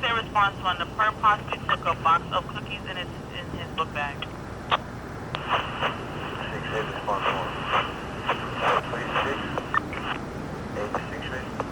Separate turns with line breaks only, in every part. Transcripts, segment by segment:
say response one. The perp possibly took a box of cookies in his book bag.
6-8 response one. 26. 8-6-8.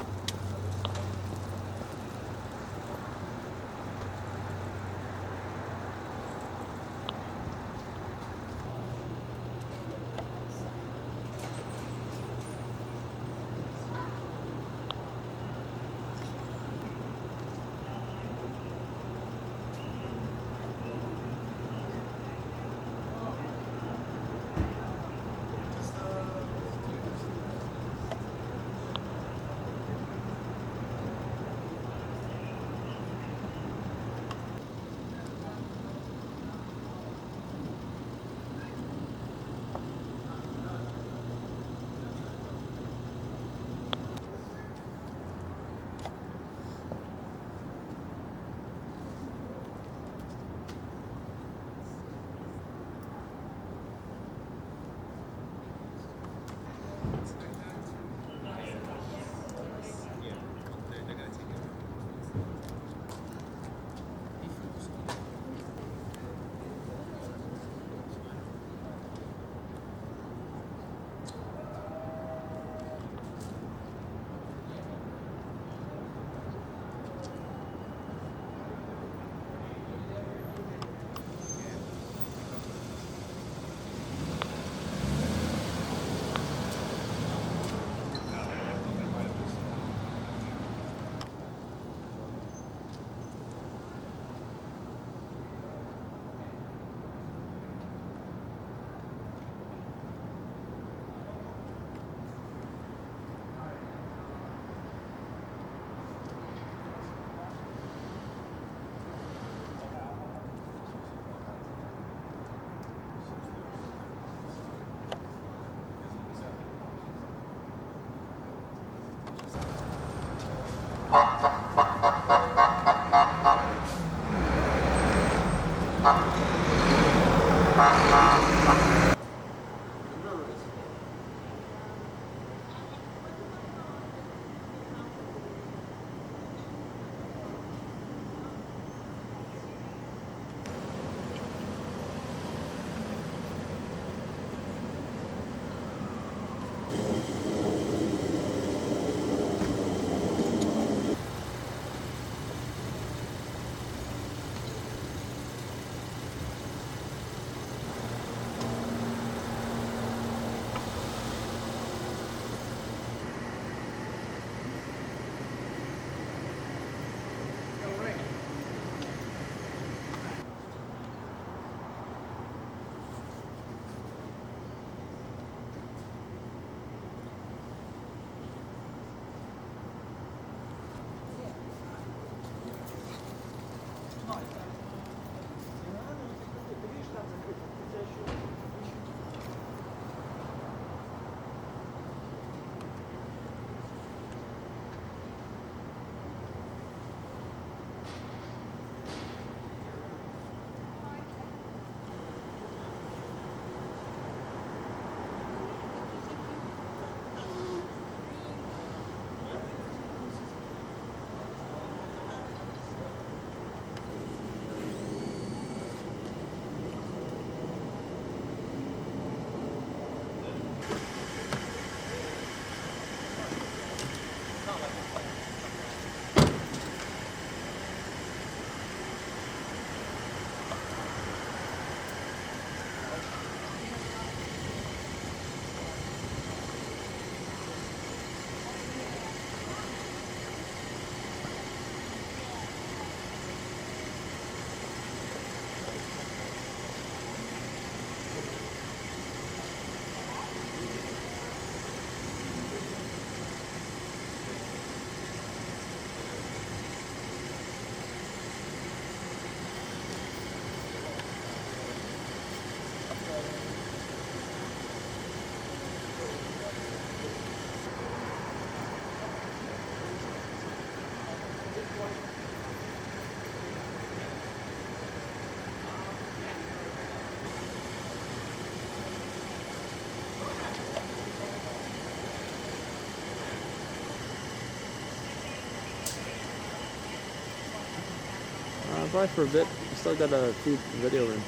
Probably for a bit. I still got a feed video and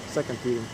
second feeding.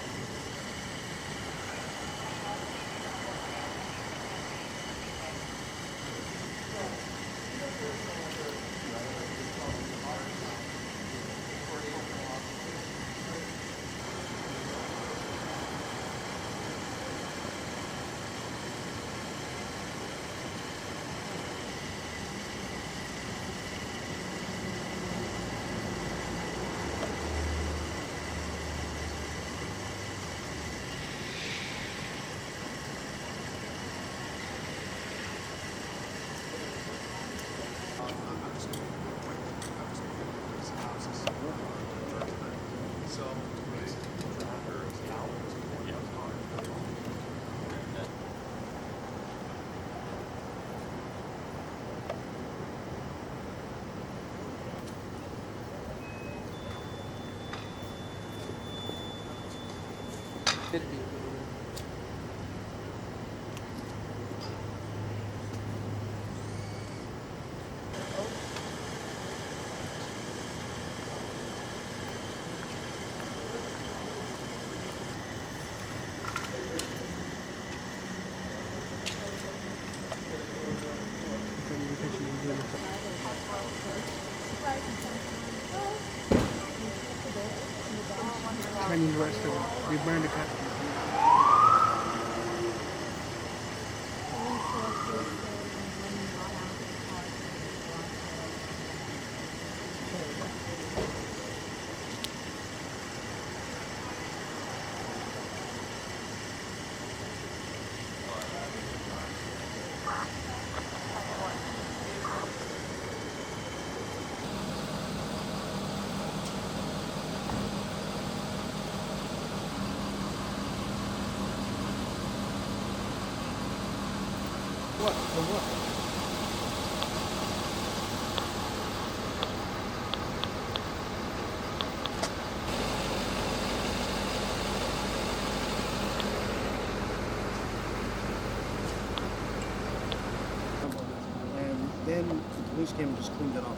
Chinese restaurant. We burned the cat. What? For what? And then the police came and just cleaned it up.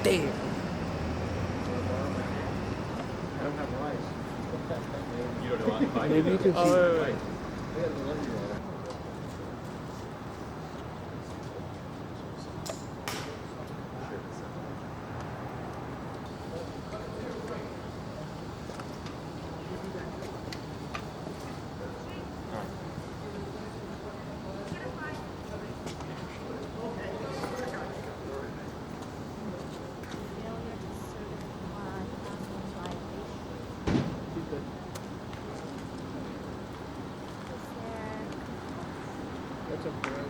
Damn. I don't have rice.
You don't know what?
Maybe you can see.
Oh, wait.
That's a bread.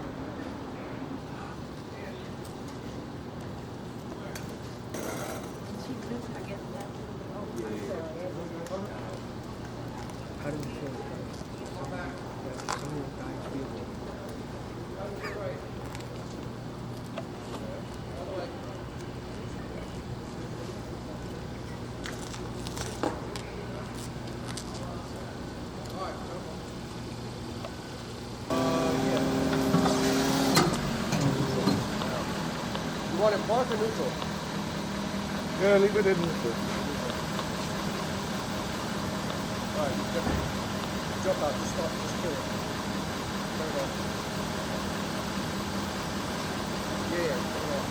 How do we feel? Someone died feeling. You want it park or neutral?
Yeah, leave it in neutral.
Alright, jump out, just stop, just kill it. Turn it off. Yeah, turn it off.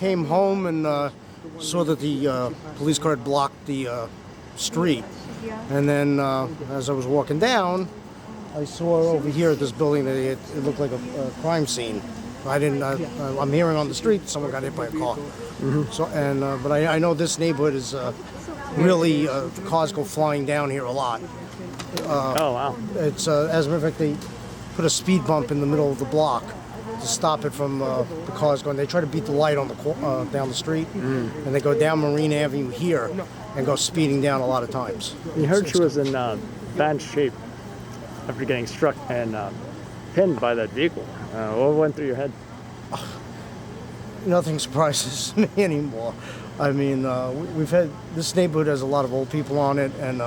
came home and saw that the police car had blocked the street. And then as I was walking down, I saw over here at this building that it looked like a crime scene. I didn't. I'm hearing on the street someone got hit by a car. So but I know this neighborhood is really the cars go flying down here a lot.
Oh, wow.
It's as a matter of fact, they put a speed bump in the middle of the block to stop it from the cars going. They try to beat the light on the down the street, and they go down Marine Avenue here and go speeding down a lot of times.
You heard she was in bad shape after getting struck and pinned by that vehicle. What went through your head?
Nothing surprises me anymore. I mean, we've had, this neighborhood has a lot of old people on it, and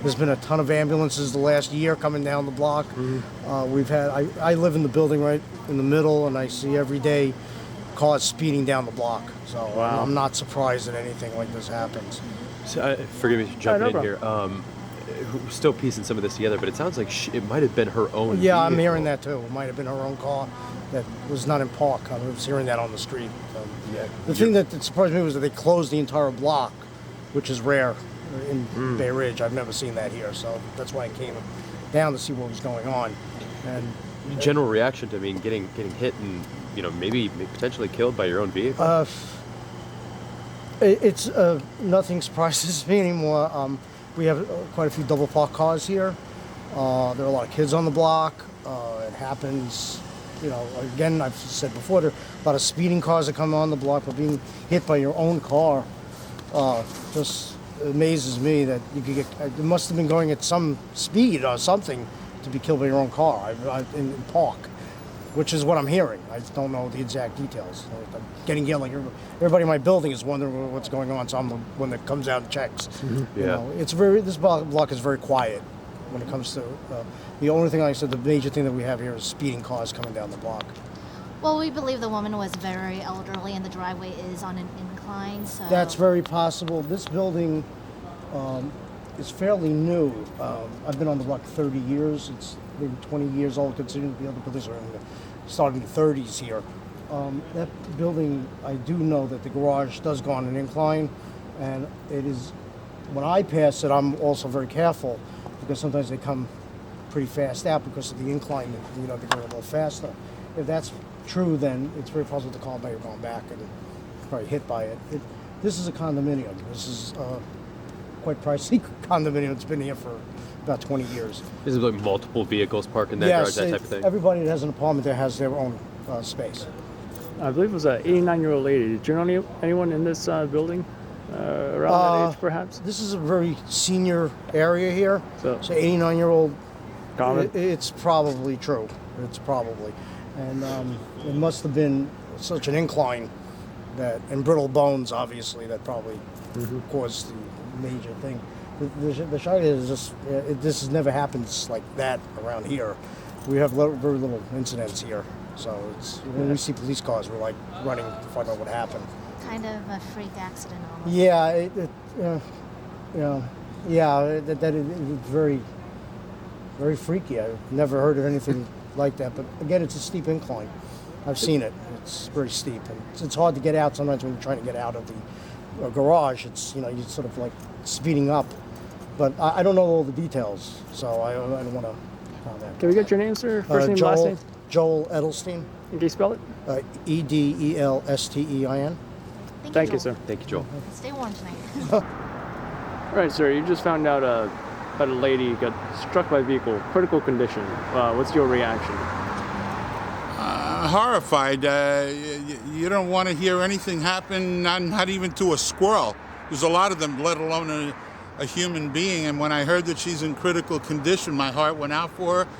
there's been a ton of ambulances the last year coming down the block. We've had, I live in the building right in the middle, and I see every day cars speeding down the block. So
Wow.
I'm not surprised that anything like this happens.
So, forgive me for jumping
no
in here. We're still piecing some of this together, but it sounds like it might have been her own
Yeah, I'm
vehicle.
hearing that too. It might have been her own car that was not in park. I was hearing that on the street.
Yeah.
The thing that surprised me was that they closed the entire block, which is rare in Bay Ridge. I've never seen that here, so that's why I came down to see what was going on. And
General reaction to getting hit and maybe potentially killed by your own vehicle.
it's nothing surprises me anymore. We have quite a few double park cars here. There are a lot of kids on the block. It happens. Again, I've said before, there are a lot of speeding cars that come on the block, but being hit by your own car just amazes me that you could get. It must have been going at some speed or something to be killed by your own car in park, which is what I'm hearing. I don't know the exact details. I'm getting yelled. Everybody in my building is wondering what's going on, so I'm the one that comes out and checks.
Yeah.
This block is very quiet when it comes to the only thing, like I said, the major thing that we have here is speeding cars coming down the block.
Well, we believe the woman was very elderly and the driveway is on an incline, so...
That's very possible. This building is fairly new. I've been on the block 30 years. It's maybe 20 years old, considering the other buildings are starting in the 30s here. That building, I do know that the garage does go on an incline, and it is, when I pass it, I'm also very careful, because sometimes they come pretty fast out because of the incline, they go a little faster. If that's true, then it's very possible the car may have gone back and probably hit by it. This is a condominium. This is quite pricey condominium. It's been here for about 20 years.
Is it like multiple vehicles parked in that garage, that type of thing?
Everybody that has an apartment there has their own space.
I believe it was an 89-year-old lady. Did you know anyone in this building around that age, perhaps?
This is a very senior area here.
So
89-year-old,
common?
it's probably true. It's probably. And it must have been such an incline and brittle bones, obviously, that probably caused the major thing. The shot is just, this has never happened like that around here. We have very little incidents here. So when we see police cars, we're like running to find out what happened.
Kind of a freak accident almost.
Yeah, that it's very, very freaky. I've never heard of anything like that. But again, it's a steep incline. I've seen it. It's very steep, and it's hard to get out sometimes when you're trying to get out of the garage. It's you're sort of like speeding up. But I don't know all the details, so I don't want to comment.
Can we get your name, sir? First name, last name?
Joel Edelstein.
Can you spell it?
Edelstein.
Thank you, sir.
Thank you, Joel.
Stay warm tonight.
All right, sir. You just found out that a lady got struck by a vehicle, critical condition. What's your reaction?
Horrified. You don't want to hear anything happen, not even to a squirrel. There's a lot of them, let alone a human being. And when I heard that she's in critical condition, my heart went out for her.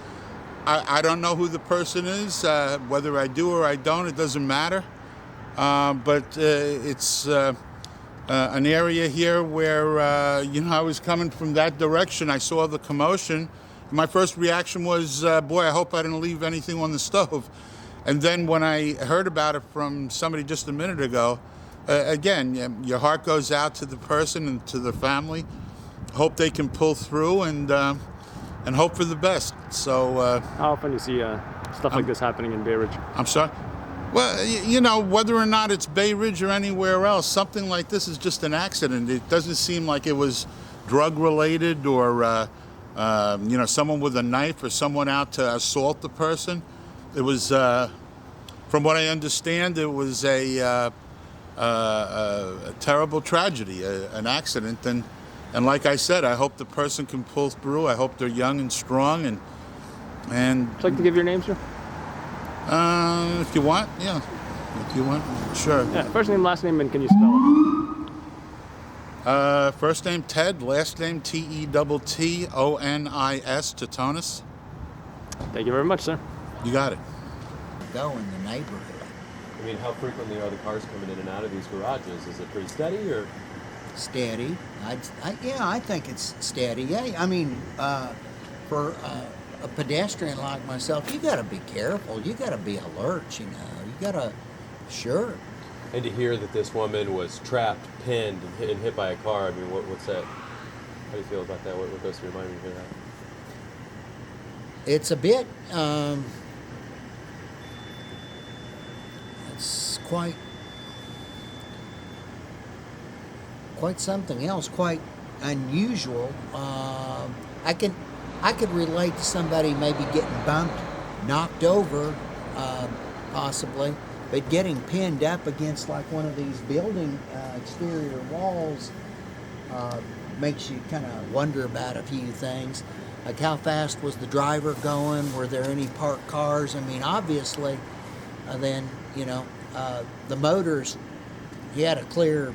I don't know who the person is. Whether I do or I don't, it doesn't matter. But it's an area here where, I was coming from that direction. I saw the commotion. My first reaction was, boy, I hope I didn't leave anything on the stove. And then when I heard about it from somebody just a minute ago, again, your heart goes out to the person and to the family. Hope they can pull through and hope for the best. So
How often do you see stuff like this happening in Bay Ridge?
I'm sorry? Well, you know, whether or not it's Bay Ridge or anywhere else, something like this is just an accident. It doesn't seem like it was drug related or, you know, someone with a knife or someone out to assault the person. It was, from what I understand, it was a terrible tragedy, an accident. And like I said, I hope the person can pull through. I hope they're young and strong. And
Would you like to give your name, sir?
if you want, yeah. If you want, sure.
Yeah, first name, last name, and can you spell it?
First name Ted, last name Tetttonis, Tetonis.
Thank you very much, sir.
You got it.
Go in the neighborhood.
I mean, how frequently are the cars coming in and out of these garages? Is it pretty steady, or?
Steady. I think it's steady. Yeah, I mean, for a pedestrian like myself, you got to be careful. You got to be alert. You know, you got to. Sure.
And to hear that this woman was trapped, pinned, and hit by a car, I mean, what's that? How do you feel about that? What goes through your mind when you hear that?
It's a bit. It's quite something else. Quite unusual. I could relate to somebody maybe getting bumped, knocked over, possibly, but getting pinned up against like one of these building exterior walls makes you kind of wonder about a few things. Like how fast was the driver going? Were there any parked cars? I mean, obviously, then, you know, the motors, he had a clear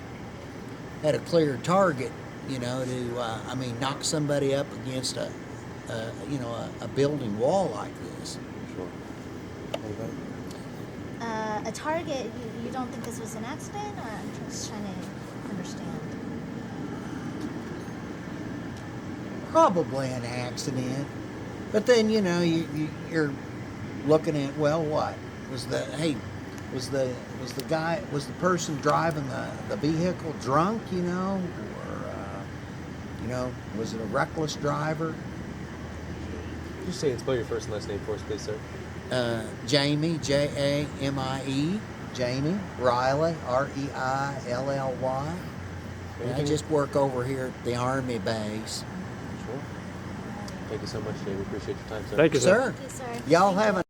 target, you know, to, knock somebody up against a building wall like this.
Sure. Anybody?
A target, you don't think this was an accident? Or I'm just trying to understand.
Probably an accident, but then, you know, you're looking at, well, what was the person driving the vehicle drunk, you know, or you know, was it a reckless driver?
Just say and spell your first and last name for us, please, sir.
Jamie, Jamie, Jamie Riley, Reilly. I just work over here at the Army base.
Sure. Thank you so much, Jamie. Appreciate your time, sir.
Thank you, sir.
Sir,
Thank you, sir.
y'all have a